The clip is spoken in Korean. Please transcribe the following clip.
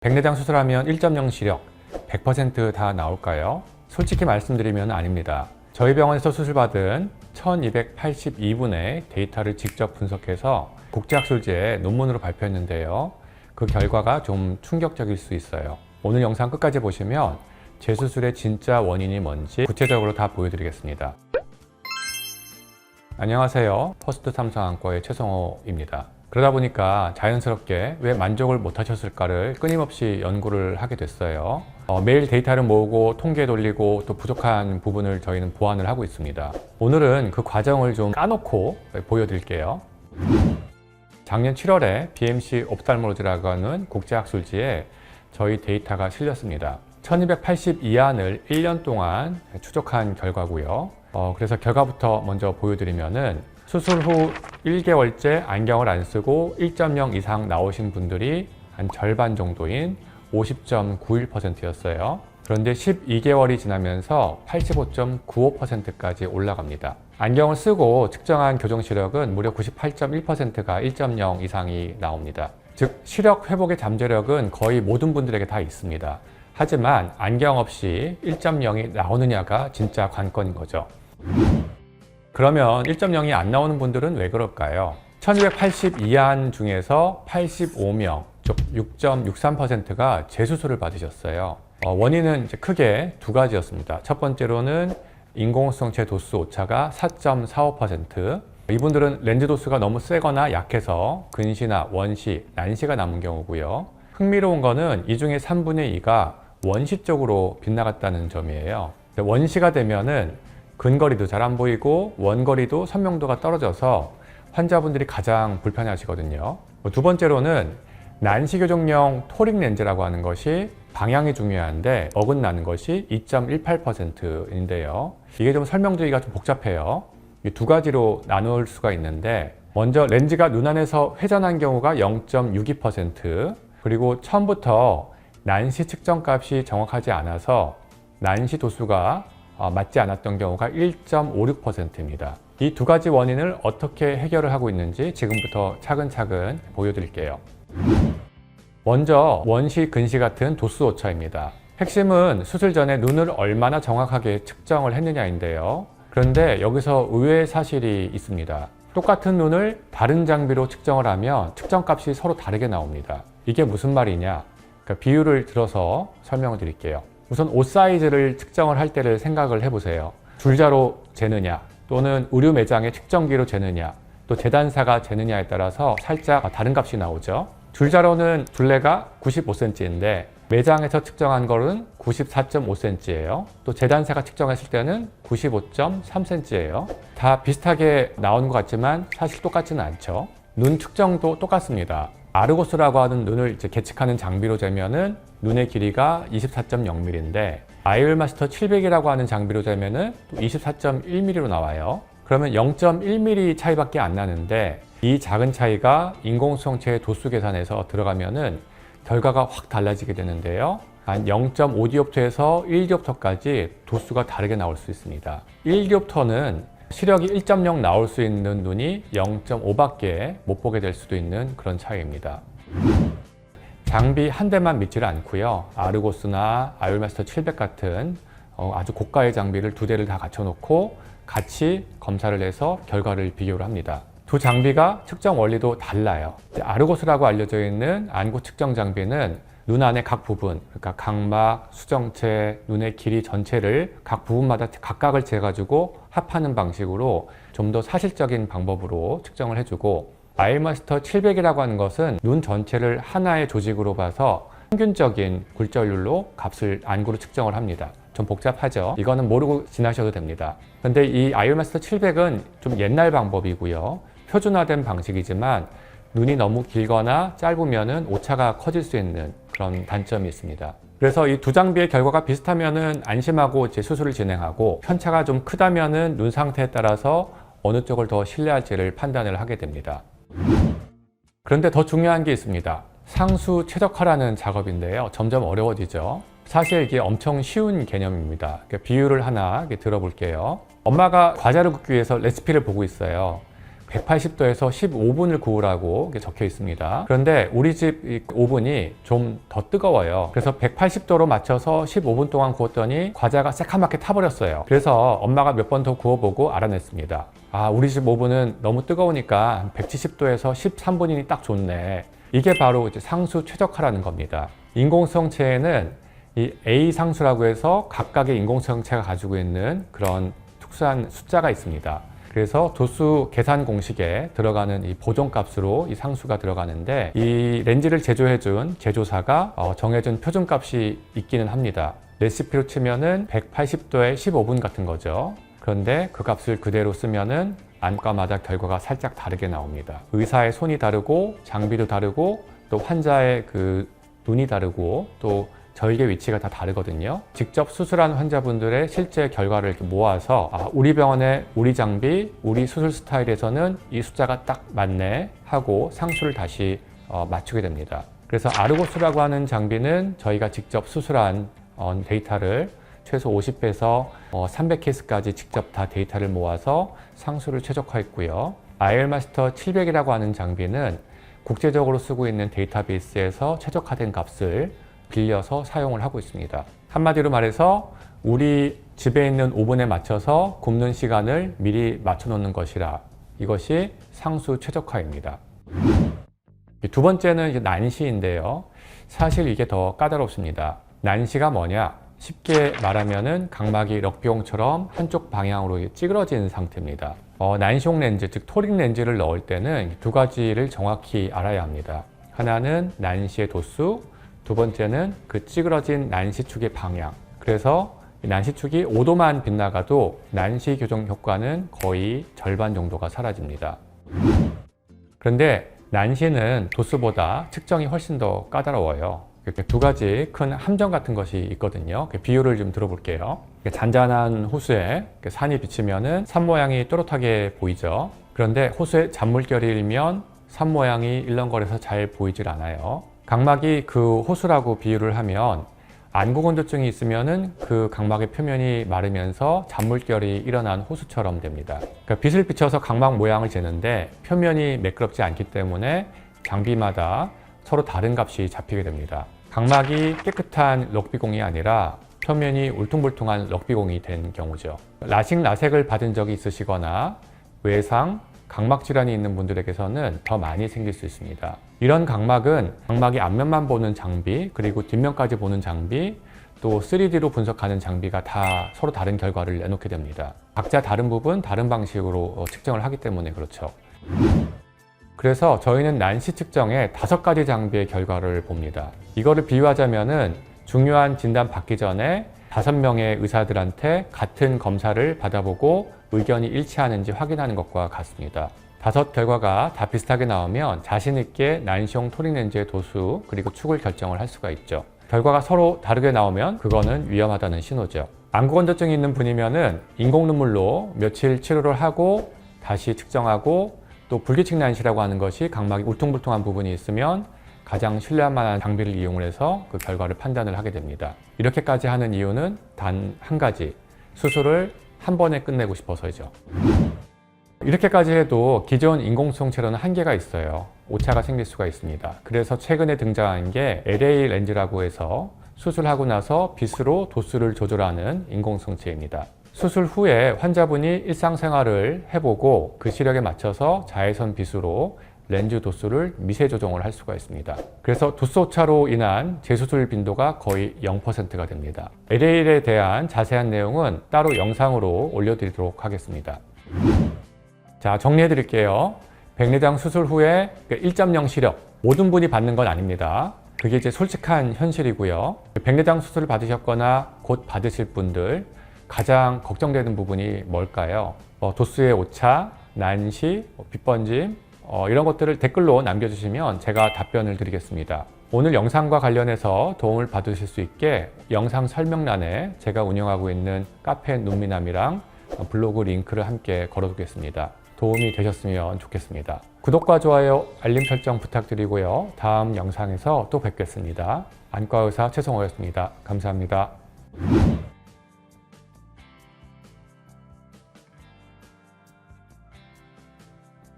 백내장 수술하면 1.0 시력 100% 다 나올까요? 솔직히 말씀드리면 아닙니다. 저희 병원에서 수술받은 1282분의 데이터를 직접 분석해서 국제학술지에 논문으로 발표했는데요. 그 결과가 좀 충격적일 수 있어요. 오늘 영상 끝까지 보시면 재수술의 진짜 원인이 뭔지 구체적으로 다 보여드리겠습니다. 안녕하세요. 퍼스트 삼성안과의 최성호입니다. 그러다 보니까 자연스럽게 왜 만족을 못 하셨을까를 끊임없이 연구를 하게 됐어요. 매일 데이터를 모으고 통계 돌리고 또 부족한 부분을 저희는 보완을 하고 있습니다. 오늘은 그 과정을 좀 까놓고 보여드릴게요. 작년 7월에 BMC 옵탈몰로지라고 하는 국제학술지에 저희 데이터가 실렸습니다. 1282안을 1년 동안 추적한 결과고요. 그래서 결과부터 먼저 보여드리면은 수술 후 1개월째 안경을 안 쓰고 1.0 이상 나오신 분들이 한 절반 정도인 50.91%였어요. 그런데 12개월이 지나면서 85.95%까지 올라갑니다. 안경을 쓰고 측정한 교정 시력은 무려 98.1%가 1.0 이상이 나옵니다. 즉 시력 회복의 잠재력은 거의 모든 분들에게 다 있습니다. 하지만 안경 없이 1.0이 나오느냐가 진짜 관건인 거죠. 그러면 1.0이 안 나오는 분들은 왜 그럴까요? 1282안 중에서 85명, 즉 6.63%가 재수술을 받으셨어요. 원인은 이제 크게 두 가지였습니다. 첫 번째로는 인공수성체 도수 오차가 4.45%. 이분들은 렌즈 도수가 너무 세거나 약해서 근시나 원시, 난시가 남은 경우고요. 흥미로운 거는 이 중에 3분의 2가 원시 쪽으로 빗나갔다는 점이에요. 원시가 되면은 근거리도 잘 안 보이고 원거리도 선명도가 떨어져서 환자분들이 가장 불편해 하시거든요. 두 번째로는 난시 교정용 토릭 렌즈라고 하는 것이 방향이 중요한데 어긋나는 것이 2.18%인데요. 이게 좀 설명드리기가 좀 복잡해요. 이 두 가지로 나눌 수가 있는데 먼저 렌즈가 눈 안에서 회전한 경우가 0.62%, 그리고 처음부터 난시 측정 값이 정확하지 않아서 난시 도수가 맞지 않았던 경우가 1.56%입니다. 이 두 가지 원인을 어떻게 해결을 하고 있는지 지금부터 차근차근 보여드릴게요. 먼저 원시, 근시 같은 도수 오차입니다. 핵심은 수술 전에 눈을 얼마나 정확하게 측정을 했느냐인데요. 그런데 여기서 의외의 사실이 있습니다. 똑같은 눈을 다른 장비로 측정을 하면 측정값이 서로 다르게 나옵니다. 이게 무슨 말이냐? 그러니까 비유를 들어서 설명을 드릴게요. 우선 옷 사이즈를 측정을 할 때를 생각을 해보세요. 줄자로 재느냐, 또는 의류 매장의 측정기로 재느냐, 또 재단사가 재느냐에 따라서 살짝 다른 값이 나오죠. 줄자로는 둘레가 95cm인데 매장에서 측정한 거는 94.5cm예요. 또 재단사가 측정했을 때는 95.3cm예요. 다 비슷하게 나오는 것 같지만 사실 똑같지는 않죠. 눈 측정도 똑같습니다. 아르고스라고 하는 눈을 계측하는 장비로 재면은 눈의 길이가 24.0mm인데 아이올마스터 700이라고 하는 장비로 재면은 또 24.1mm로 나와요. 그러면 0.1mm 차이밖에 안 나는데 이 작은 차이가 인공수성체 도수 계산에서 들어가면은 결과가 확 달라지게 되는데요. 한 0.5디옵터에서 1디옵터까지 도수가 다르게 나올 수 있습니다. 1디옵터는 시력이 1.0 나올 수 있는 눈이 0.5밖에 못 보게 될 수도 있는 그런 차이입니다. 장비 한 대만 믿지를 않고요. 아르고스나 아이올마스터 700 같은 아주 고가의 장비를 두 대를 다 갖춰놓고 같이 검사를 해서 결과를 비교를 합니다. 두 장비가 측정 원리도 달라요. 아르고스라고 알려져 있는 안구 측정 장비는 눈 안의 각 부분, 그러니까 각막, 수정체, 눈의 길이 전체를 각 부분마다 각각을 재가지고 합하는 방식으로 좀 더 사실적인 방법으로 측정을 해주고, 아이마스터 700이라고 하는 것은 눈 전체를 하나의 조직으로 봐서 평균적인 굴절률로 값을 안구로 측정을 합니다. 좀 복잡하죠? 이거는 모르고 지나셔도 됩니다. 근데 이 아이마스터 700은 좀 옛날 방법이고요. 표준화된 방식이지만 눈이 너무 길거나 짧으면은 오차가 커질 수 있는 그런 단점이 있습니다. 그래서 이 두 장비의 결과가 비슷하면은 안심하고 이제 수술을 진행하고, 편차가 좀 크다면은 눈 상태에 따라서 어느 쪽을 더 신뢰할지를 판단을 하게 됩니다. 그런데 더 중요한 게 있습니다. 상수 최적화라는 작업인데요. 점점 어려워지죠. 사실 이게 엄청 쉬운 개념입니다. 비유를 하나 들어볼게요. 엄마가 과자를 굽기 위해서 레시피를 보고 있어요. 180도에서 15분을 구우라고 적혀 있습니다. 그런데 우리 집 오븐이 좀 더 뜨거워요. 그래서 180도로 맞춰서 15분 동안 구웠더니 과자가 새카맣게 타버렸어요. 그래서 엄마가 몇 번 더 구워보고 알아냈습니다. 아, 우리 집 오븐은 너무 뜨거우니까 170도에서 13분이니 딱 좋네. 이게 바로 이제 상수 최적화라는 겁니다. 인공수성체에는 이 A 상수라고 해서 각각의 인공수성체가 가지고 있는 그런 특수한 숫자가 있습니다. 그래서 도수 계산 공식에 들어가는 이 보존값으로 이 상수가 들어가는데, 이 렌즈를 제조해준 제조사가 정해준 표준값이 있기는 합니다. 레시피로 치면은 180도에 15분 같은 거죠. 그런데 그 값을 그대로 쓰면은 안과마다 결과가 살짝 다르게 나옵니다. 의사의 손이 다르고 장비도 다르고 또 환자의 그 눈이 다르고 또 절개 위치가 다 다르거든요. 직접 수술한 환자분들의 실제 결과를 이렇게 모아서 우리 병원의 우리 장비, 우리 수술 스타일에서는 이 숫자가 딱 맞네 하고 상수를 다시 맞추게 됩니다. 그래서 아르고스라고 하는 장비는 저희가 직접 수술한 데이터를 최소 50배에서 300케이스까지 직접 다 데이터를 모아서 상수를 최적화했고요. 아이얼마스터 700이라고 하는 장비는 국제적으로 쓰고 있는 데이터베이스에서 최적화된 값을 빌려서 사용을 하고 있습니다. 한마디로 말해서 우리 집에 있는 오븐에 맞춰서 굽는 시간을 미리 맞춰 놓는 것이라, 이것이 상수 최적화입니다. 두 번째는 이제 난시인데요. 사실 이게 더 까다롭습니다. 난시가 뭐냐? 쉽게 말하면은 각막이 럭비공처럼 한쪽 방향으로 찌그러진 상태입니다. 난시용 렌즈, 즉 토릭 렌즈를 넣을 때는 두 가지를 정확히 알아야 합니다. 하나는 난시의 도수, 두 번째는 그 찌그러진 난시축의 방향. 그래서 난시축이 5도만 빗나가도 난시 교정 효과는 거의 절반 정도가 사라집니다. 그런데 난시는 도수보다 측정이 훨씬 더 까다로워요. 이렇게 두 가지 큰 함정 같은 것이 있거든요. 비유를 좀 들어볼게요. 잔잔한 호수에 산이 비치면은 산 모양이 또렷하게 보이죠. 그런데 호수에 잔물결이 일면 산 모양이 일렁거려서 잘 보이질 않아요. 각막이 그 호수라고 비유를 하면 안구건조증이 있으면은 그 각막의 표면이 마르면서 잔물결이 일어난 호수처럼 됩니다. 그러니까 빛을 비춰서 각막 모양을 재는데 표면이 매끄럽지 않기 때문에 장비마다 서로 다른 값이 잡히게 됩니다. 각막이 깨끗한 럭비공이 아니라 표면이 울퉁불퉁한 럭비공이 된 경우죠. 라식, 라섹을 받은 적이 있으시거나 외상, 각막 질환이 있는 분들에게서는 더 많이 생길 수 있습니다. 이런 각막은 각막이 앞면만 보는 장비, 그리고 뒷면까지 보는 장비, 또 3D로 분석하는 장비가 다 서로 다른 결과를 내놓게 됩니다. 각자 다른 부분, 다른 방식으로 측정을 하기 때문에 그렇죠. 그래서 저희는 난시 측정에 5가지 장비의 결과를 봅니다. 이거를 비유하자면은 중요한 진단 받기 전에 5명의 의사들한테 같은 검사를 받아보고 의견이 일치하는지 확인하는 것과 같습니다. 5 결과가 다 비슷하게 나오면 자신 있게 난시용 토릭 렌즈의 도수 그리고 축을 결정을 할 수가 있죠. 결과가 서로 다르게 나오면 그거는 위험하다는 신호죠. 안구건조증이 있는 분이면은 인공 눈물로 며칠 치료를 하고 다시 측정하고, 또 불규칙 난시라고 하는 것이 각막이 울퉁불퉁한 부분이 있으면 가장 신뢰할 만한 장비를 이용을 해서 그 결과를 판단을 하게 됩니다. 이렇게까지 하는 이유는 단 한 가지, 수술을 한 번에 끝내고 싶어서죠. 이렇게까지 해도 기존 인공수성체로는 한계가 있어요. 오차가 생길 수가 있습니다. 그래서 최근에 등장한 게 LA 렌즈라고 해서 수술하고 나서 빛으로 도수를 조절하는 인공수성체입니다. 수술 후에 환자분이 일상생활을 해보고 그 시력에 맞춰서 자외선 빛으로 렌즈 도수를 미세 조정을 할 수가 있습니다. 그래서 도수 오차로 인한 재수술 빈도가 거의 0%가 됩니다. LA에 대한 자세한 내용은 따로 영상으로 올려드리도록 하겠습니다. 자, 정리해 드릴게요. 백내장 수술 후에 1.0 시력, 모든 분이 받는 건 아닙니다. 그게 이제 솔직한 현실이고요. 백내장 수술을 받으셨거나 곧 받으실 분들 가장 걱정되는 부분이 뭘까요? 도수의 오차, 난시, 빛번짐, 이런 것들을 댓글로 남겨주시면 제가 답변을 드리겠습니다. 오늘 영상과 관련해서 도움을 받으실 수 있게 영상 설명란에 제가 운영하고 있는 카페 눈미남이랑 블로그 링크를 함께 걸어두겠습니다. 도움이 되셨으면 좋겠습니다. 구독과 좋아요, 알림 설정 부탁드리고요. 다음 영상에서 또 뵙겠습니다. 안과의사 최성호였습니다. 감사합니다.